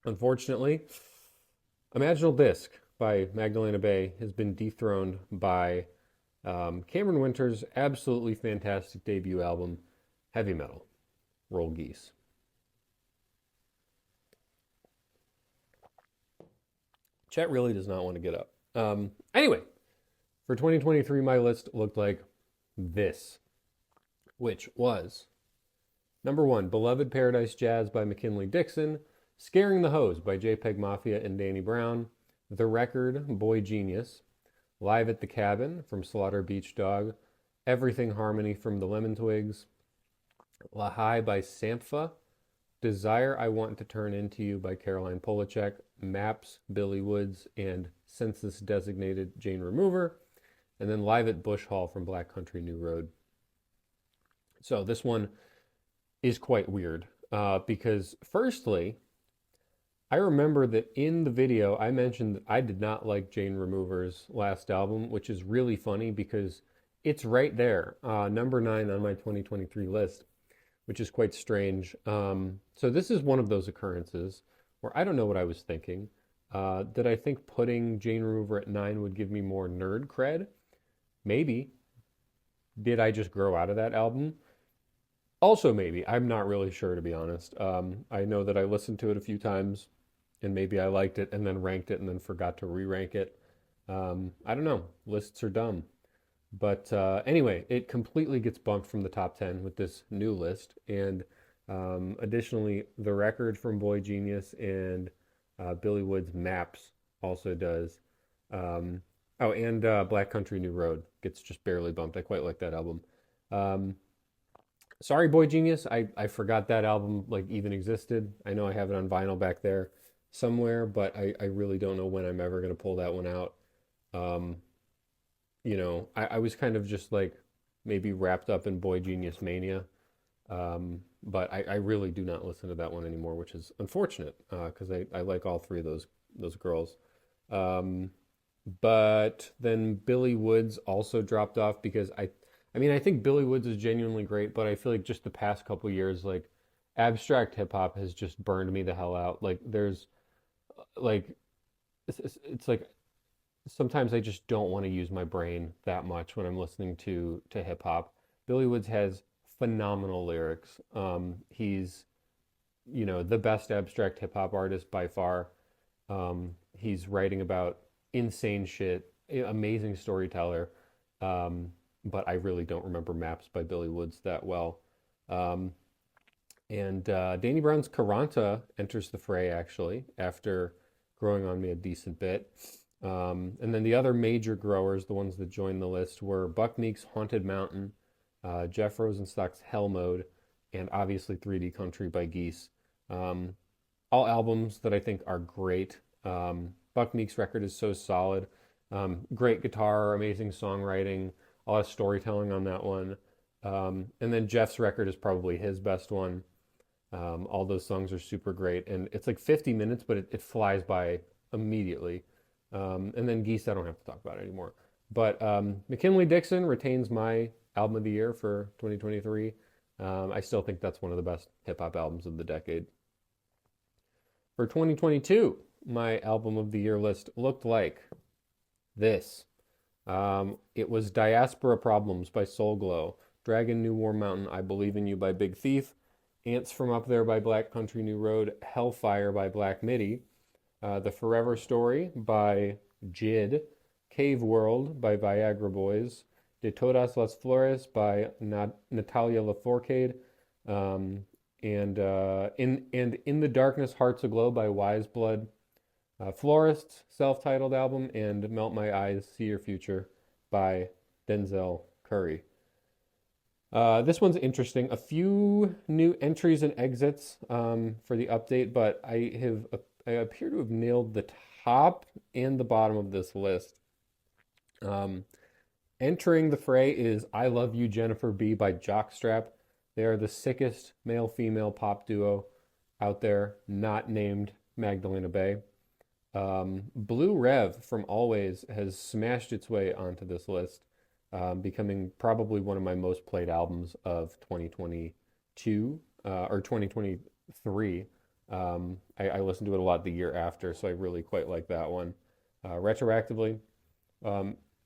unfortunately, Imaginal Disc by Magdalena Bay has been dethroned by Cameron Winter's absolutely fantastic debut album, Heavy Metal, Roll Geese. Chet really does not want to get up. Anyway, for 2023, my list looked like this, which was number 1, Beloved Paradise Jazz by McKinley Dixon, Scaring the Hose by JPEG Mafia and Danny Brown, The Record, Boy Genius, Live at the Cabin from Slaughter Beach Dog, Everything Harmony from the Lemon Twigs, La High by Sampha, Desire I Want to Turn Into You by Caroline Polachek, Maps, Billy Woods, and Census Designated Jane Remover, and then Live at Bush Hall from Black Country New Road. So this one is quite weird because firstly, I remember that in the video I mentioned that I did not like Jane Remover's last album, which is really funny because it's right there, number 9 on my 2023 list, which is quite strange. So this is one of those occurrences where I don't know what I was thinking. Did I think putting Jane Remover at 9 would give me more nerd cred? Maybe. Did I just grow out of that album? Also maybe. I'm not really sure, to be honest. I know that I listened to it a few times and maybe I liked it and then ranked it and then forgot to re-rank it. I don't know. Lists are dumb. But anyway, it completely gets bumped from the top 10 with this new list. And additionally, The Record from Boy Genius and Billy Woods' Maps also does. And Black Country New Road gets just barely bumped. I quite like that album. Sorry, Boy Genius. I forgot that album like even existed. I know I have it on vinyl back there somewhere, but I really don't know when I'm ever going to pull that one out. You know, I was kind of just like maybe wrapped up in Boy Genius mania. But I really do not listen to that one anymore, which is unfortunate because I like all three of those girls. But then Billy Woods also dropped off because I mean, I think Billy Woods is genuinely great, but I feel like just the past couple years, like abstract hip hop has just burned me the hell out. Like there's like it's like sometimes I just don't want to use my brain that much when I'm listening to hip hop. Billy Woods has phenomenal lyrics. He's, you know, the best abstract hip hop artist by far. He's writing about insane shit, amazing storyteller. But I really don't remember Maps by Billy Woods that well. And Danny Brown's Caranta enters the fray actually after growing on me a decent bit. And then the other major growers, the ones that joined the list, were Buck Meek's Haunted Mountain, Jeff Rosenstock's Hell Mode, and obviously 3D Country by Geese. All albums that I think are great. Buck Meek's record is so solid. Great guitar, amazing songwriting, a lot of storytelling on that one. And then Jeff's record is probably his best one. All those songs are super great, and it's like 50 minutes, but it flies by immediately. And then Geese, I don't have to talk about it anymore. But McKinley Dixon retains my album of the year for 2023. I still think that's one of the best hip hop albums of the decade. For 2022, my album of the year list looked like this. It was Diaspora Problems by Soul Glow, Dragon New Warm Mountain, I Believe in You by Big Thief, Ants from Up There by Black Country New Road, Hellfire by Black Midi, The Forever Story by Jid, Cave World by Viagra Boys, De Todas las Flores by Natalia Lafourcade, and In the Darkness Hearts Aglow by Wise Blood, Florist's self-titled album, and Melt My Eyes, See Your Future by Denzel Curry. This one's interesting. A few new entries and exits for the update, but I appear to have nailed the top and the bottom of this list. Entering the fray is I Love You, Jennifer B by Jockstrap. They are the sickest male-female pop duo out there, not named Magdalena Bay. Blue Rev from Always has smashed its way onto this list, becoming probably one of my most played albums of 2022 or 2023. I listened to it a lot the year after, so I really quite like that one. Retroactively,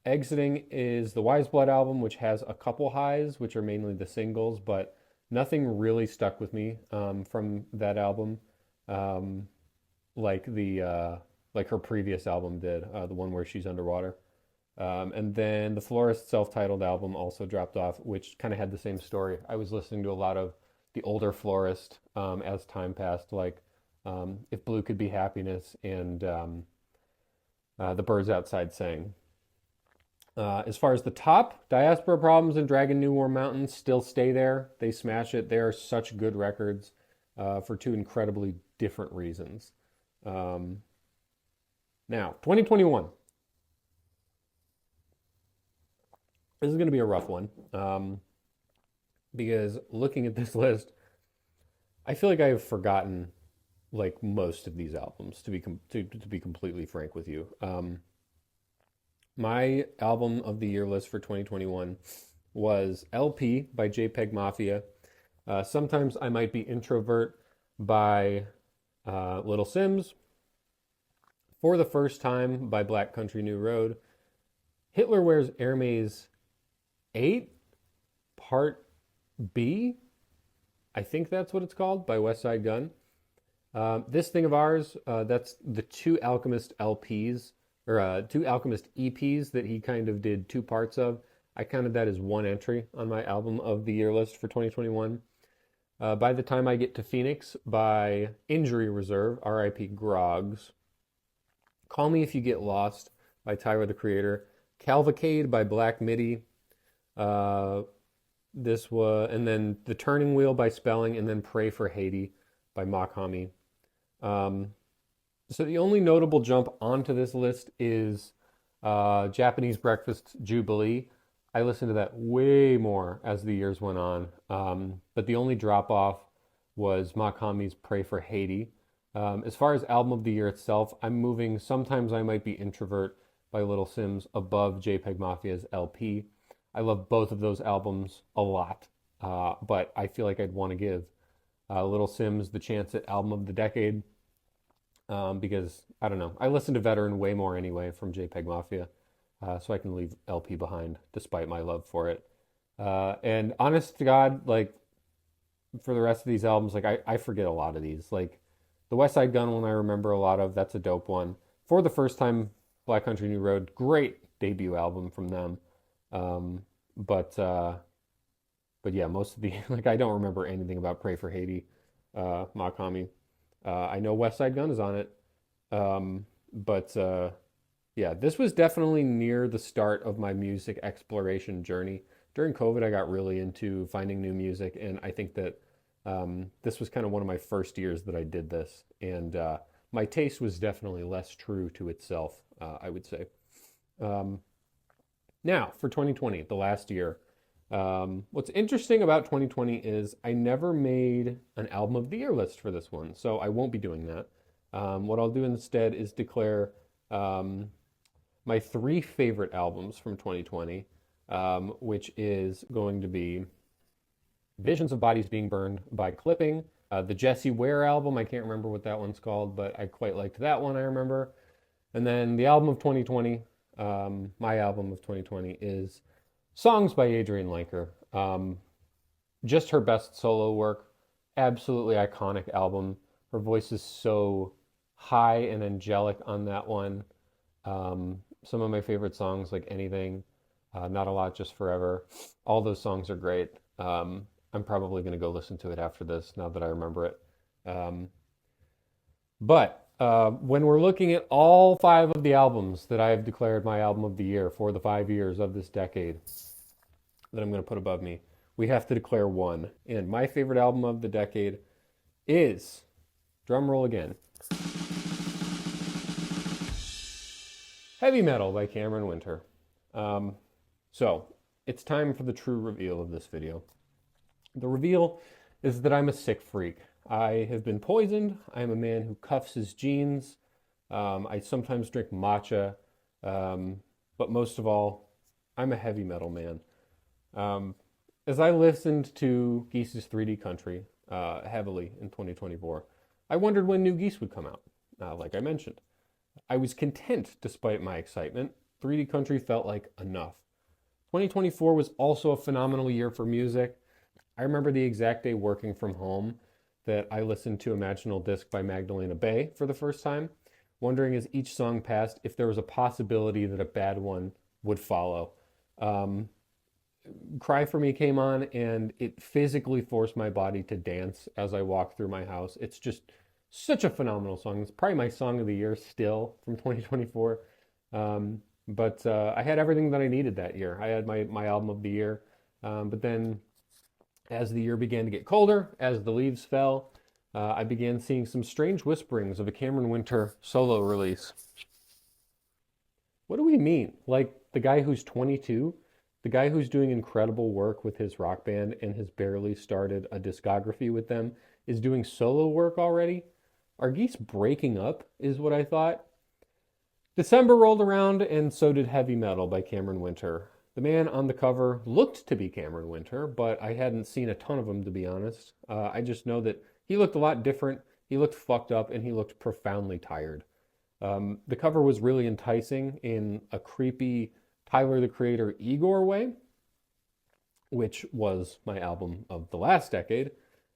exiting is the Wise Blood album, which has a couple highs, which are mainly the singles, but nothing really stuck with me from that album, like her previous album did, the one where she's underwater. And then the Florist self-titled album also dropped off, which kind of had the same story. I was listening to a lot of the older Florist as time passed, like If Blue Could Be Happiness and The Birds Outside Sang. As far as the top, Diaspora Problems and Dragon New Warm Mountain still stay there. They smash it. They are such good records for two incredibly different reasons. Now, 2021. This is going to be a rough one because looking at this list, I feel like I have forgotten like most of these albums. To be completely frank with you, my album of the year list for 2021 was LP by JPEG Mafia. Sometimes I Might Be Introvert by Little Sims. For the First Time by Black Country New Road. Hitler Wears Hermes 8, Part B. I think that's what it's called, by West Side Gun. This Thing of Ours, that's the Two Alchemist LPs, or Two Alchemist EPs that he kind of did two parts of. I counted that as one entry on my album of the year list for 2021. By the Time I Get to Phoenix by Injury Reserve, R.I.P. Groggs. Call Me If You Get Lost by Tyler, the Creator. Cavalcade by Black Midi. This was, and then The Turning Wheel by Spelling, and then Pray for Haiti by Mach-Hommy. So the only notable jump onto this list is Japanese Breakfast Jubilee. I listened to that way more as the years went on. But the only drop off was Mach-Hommy's Pray for Haiti. As far as album of the year itself, I'm moving Sometimes I Might Be Introvert by Little Sims above JPEG Mafia's LP. I love both of those albums a lot, but I feel like I'd want to give Little Sims the chance at album of the decade because, I don't know, I listen to Veteran way more anyway from JPEG Mafia, so I can leave LP behind despite my love for it. And honest to God, like, for the rest of these albums, like, I forget a lot of these. Like, the West Side Gun one I remember a lot of. That's a dope one. For the First Time, Black Country New Road, great debut album from them. But yeah, most of the, like, I don't remember anything about Pray for Haiti, Mach-Hommy. I know West Side Gun is on it. But yeah, this was definitely near the start of my music exploration journey. During COVID, I got really into finding new music, and I think that this was kind of one of my first years that I did this, and my taste was definitely less true to itself, I would say. Now, for 2020, the last year, What's interesting about 2020 is I never made an album of the year list for this one, so I won't be doing that. What I'll do instead is declare um, my three favorite albums from 2020, which is going to be Visions of Bodies Being Burned by Clipping, the Jessie Ware album. I can't remember what that one's called, but I quite liked that one, I remember. And then the album of 2020, my album of 2020 is Songs by Adrienne Lenker. Just her best solo work. Absolutely iconic album. Her voice is so high and angelic on that one. Some of my favorite songs, like Anything, Not a Lot, Just Forever. All those songs are great. I'm probably going to go listen to it after this, now that I remember it. But when we're looking at all five of the albums that I have declared my album of the year for the 5 years of this decade that I'm going to put above me, we have to declare one. And my favorite album of the decade is, drum roll again, Heavy Metal by Cameron Winter. So it's time for the true reveal of this video. The reveal is that I'm a sick freak. I have been poisoned. I am a man who cuffs his jeans. I sometimes drink matcha. But most of all, I'm a heavy metal man. As I listened to Geese's 3D Country heavily in 2024, I wondered when new Geese would come out, like I mentioned. I was content despite my excitement. 3D Country felt like enough. 2024 was also a phenomenal year for music. I remember the exact day working from home that I listened to Imaginal Disc by Magdalena Bay for the first time, wondering as each song passed if there was a possibility that a bad one would follow. Cry For Me came on and it physically forced my body to dance as I walked through my house. It's just such a phenomenal song. It's probably my song of the year still from 2024. But I had everything that I needed that year. I had my album of the year. But then as the year began to get colder, as the leaves fell, I began seeing some strange whisperings of a Cameron Winter solo release. What do we mean? Like the guy who's 22? The guy who's doing incredible work with his rock band and has barely started a discography with them is doing solo work already? Are Geese breaking up, is what I thought. December rolled around and so did Heavy Metal by Cameron Winter. The man on the cover looked to be Cameron Winter, but I hadn't seen a ton of him, to be honest. I just know that he looked a lot different, he looked fucked up, and he looked profoundly tired. The cover was really enticing in a creepy Tyler, the Creator, Igor way, which was my album of the last decade.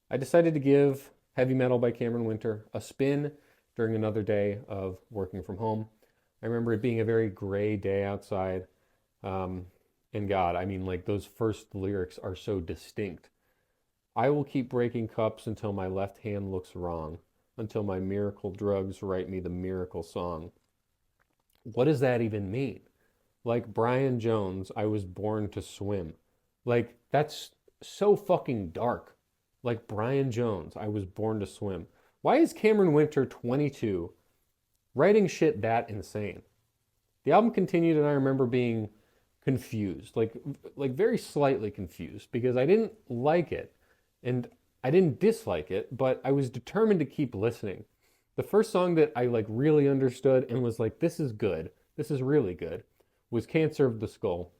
I decided to give Heavy Metal by Cameron Winter a spin during another day of working from home. I remember it being a very gray day outside. And God, I mean, like those first lyrics are so distinct. I will keep breaking cups until my left hand looks wrong, until my miracle drugs write me the miracle song. What does that even mean? Like Brian Jones, I was born to swim. Like, that's so fucking dark. Like Brian Jones, I was born to swim. Why is Cameron Winter 22 writing shit that insane? The album continued and I remember being confused, like very slightly confused, because I didn't like it and I didn't dislike it, but I was determined to keep listening. The first song that I like really understood and was like, this is good, this is really good, was Cancer of the Skull.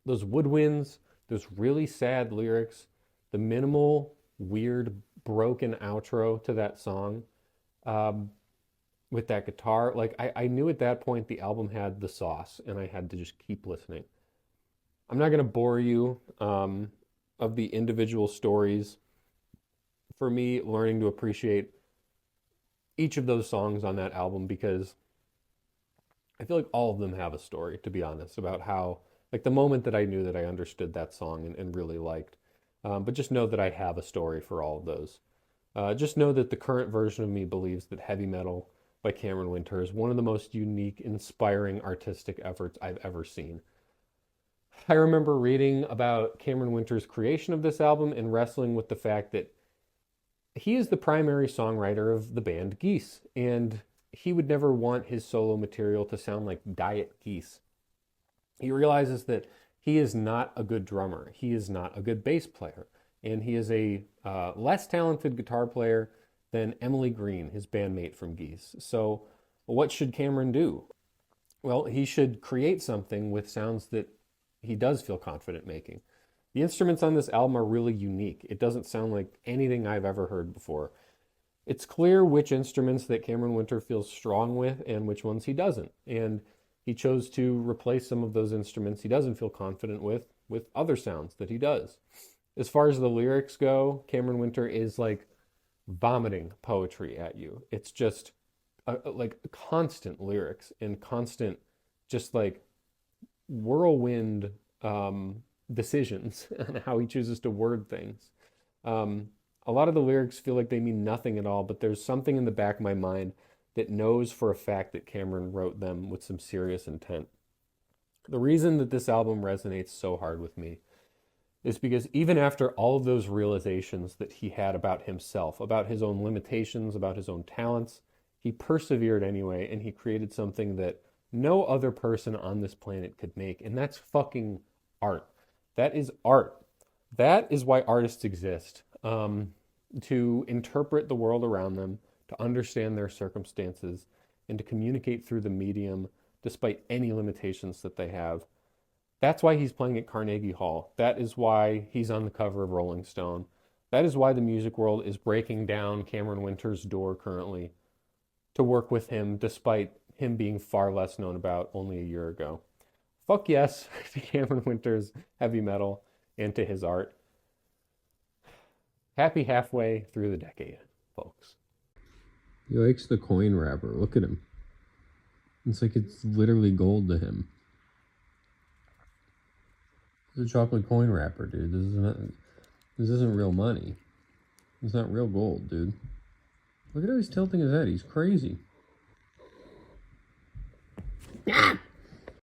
Those woodwinds, those really sad lyrics, the minimal, weird, broken outro to that song, with that guitar, like I knew at that point the album had the sauce and I had to just keep listening. I'm not going to bore you of the individual stories. For me, learning to appreciate each of those songs on that album, because I feel like all of them have a story, to be honest, about how, like the moment that I knew that I understood that song and really liked. But just know that I have a story for all of those. Just know that the current version of me believes that Heavy Metal by Cameron Winter is one of the most unique, inspiring artistic efforts I've ever seen. I remember reading about Cameron Winter's creation of this album and wrestling with the fact that he is the primary songwriter of the band Geese, and he would never want his solo material to sound like Diet Geese. He realizes that he is not a good drummer. He is not a good bass player. And he is a less talented guitar player than Emily Green, his bandmate from Geese. So what should Cameron do? Well, he should create something with sounds that he does feel confident making. The instruments on this album are really unique. It doesn't sound like anything I've ever heard before. It's clear which instruments that Cameron Winter feels strong with and which ones he doesn't. And he chose to replace some of those instruments he doesn't feel confident with other sounds that he does. As far as the lyrics go, Cameron Winter is like vomiting poetry at you. It's just like constant lyrics and constant just like whirlwind decisions on how he chooses to word things. A lot of the lyrics feel like they mean nothing at all, but there's something in the back of my mind that knows for a fact that Cameron wrote them with some serious intent. The reason that this album resonates so hard with me is because even after all of those realizations that he had about himself, about his own limitations, about his own talents, he persevered anyway, and he created something that no other person on this planet could make, and that's fucking art. That is art. That is why artists exist, to interpret the world around them, to understand their circumstances, and to communicate through the medium despite any limitations that they have. That's why he's playing at Carnegie Hall. That is why he's on the cover of Rolling Stone. That is why the music world is breaking down Cameron Winter's door currently to work with him, despite him being far less known about only a year ago. Fuck yes to Cameron Winter's heavy metal and to his art. Happy halfway through the decade, folks. He likes the coin wrapper. Look at him. It's like it's literally gold to him. It's a chocolate coin wrapper, dude. This isn't real money. It's not real gold, dude. Look at how he's tilting his head. He's crazy. Ah!